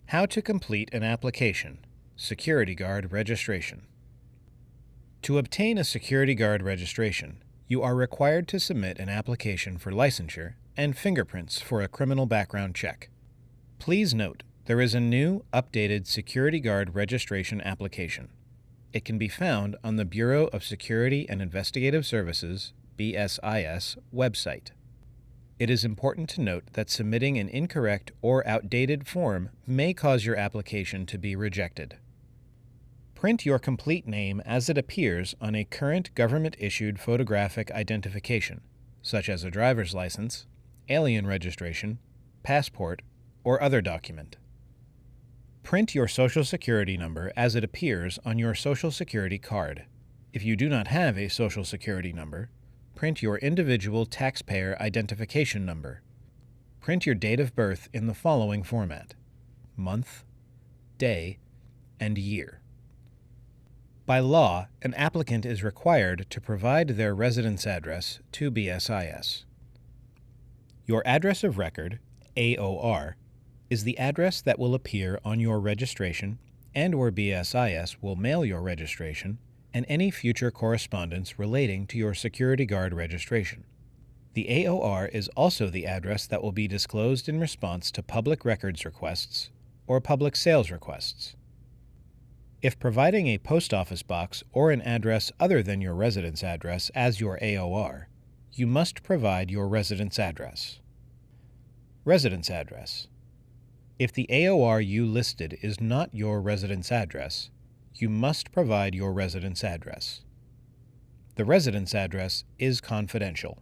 How to complete an application. Security Guard registration. To obtain a security guard registration, you are required to submit an application for licensure and fingerprints for a criminal background check. Please note, there is a new, updated security guard registration application. It can be found on the Bureau of Security and Investigative Services (BSIS) website. It is important to note that submitting an incorrect or outdated form may cause your application to be rejected. Print your complete name as it appears on a current government-issued photographic identification, such as a driver's license, alien registration, passport, or other document. Print your Social Security number as it appears on your Social Security card. If you do not have a Social Security number, print your individual taxpayer identification number. Print your date of birth in the following format: month, day, and year. By law, an applicant is required to provide their residence address to BSIS. Your address of record, AOR, is the address that will appear on your registration and/or BSIS will mail your registration and any future correspondence relating to your security guard registration. The AOR is also the address that will be disclosed in response to public records requests or public sales requests. If providing a post office box or an address other than your residence address as your AOR, you must provide your residence address. Residence address. If the AOR you listed is not your residence address, you must provide your residence address. The residence address is confidential.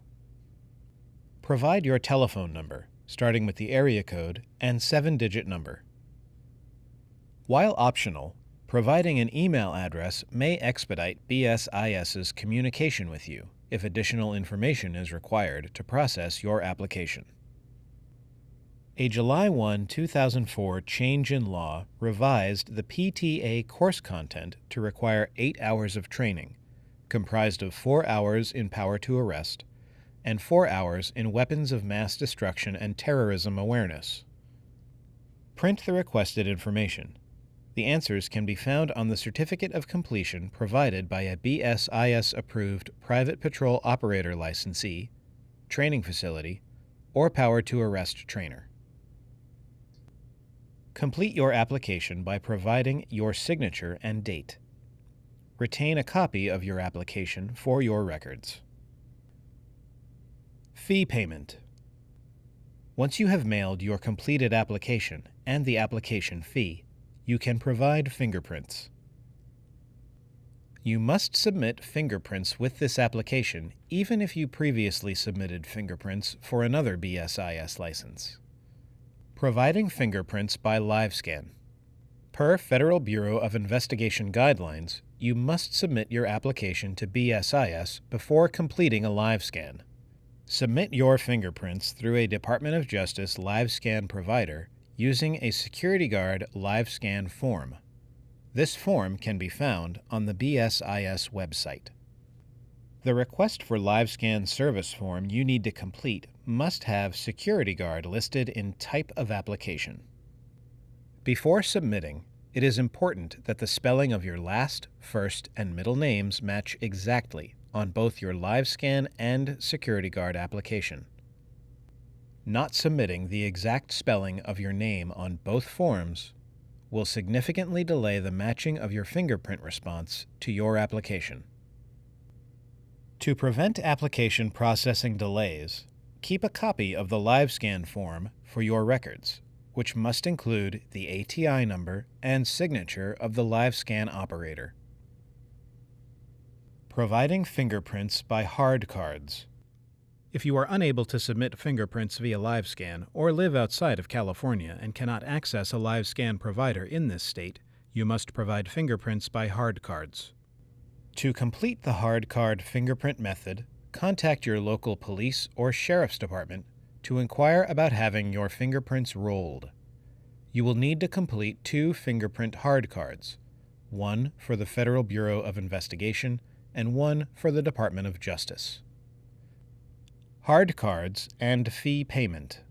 Provide your telephone number, starting with the area code and 7-digit number. While optional, providing an email address may expedite BSIS's communication with you if additional information is required to process your application. A July 1, 2004 change in law revised the PTA course content to require 8 hours of training, comprised of 4 hours in power to arrest and 4 hours in weapons of mass destruction and terrorism awareness. Print the requested information. The answers can be found on the certificate of completion provided by a BSIS-approved private patrol operator licensee, training facility, or power to arrest trainer. Complete your application by providing your signature and date. Retain a copy of your application for your records. Fee payment. Once you have mailed your completed application and the application fee, you can provide fingerprints. You must submit fingerprints with this application even if you previously submitted fingerprints for another BSIS license. Providing fingerprints by live scan. Per Federal Bureau of Investigation guidelines, you must submit your application to BSIS before completing a live scan. Submit your fingerprints through a Department of Justice live scan provider using a Security Guard live scan form. This form can be found on the BSIS website. The request for live scan service form you need to complete must have Security Guard listed in type of application. Before submitting, it is important that the spelling of your last, first, and middle names match exactly on both your live scan and Security Guard application. Not submitting the exact spelling of your name on both forms will significantly delay the matching of your fingerprint response to your application. To prevent application processing delays, keep a copy of the live scan form for your records, which must include the ATI number and signature of the live scan operator. Providing fingerprints by hard cards. If you are unable to submit fingerprints via live scan or live outside of California and cannot access a live scan provider in this state, you must provide fingerprints by hard cards. To complete the hard card fingerprint method, contact your local police or sheriff's department to inquire about having your fingerprints rolled. You will need to complete 2 fingerprint hard cards, one for the Federal Bureau of Investigation and one for the Department of Justice. Hard cards and fee payment.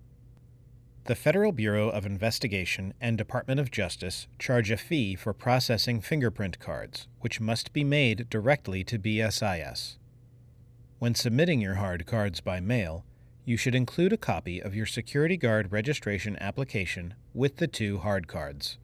The Federal Bureau of Investigation and Department of Justice charge a fee for processing fingerprint cards, which must be made directly to BSIS. When submitting your hard cards by mail, you should include a copy of your security guard registration application with the 2 hard cards.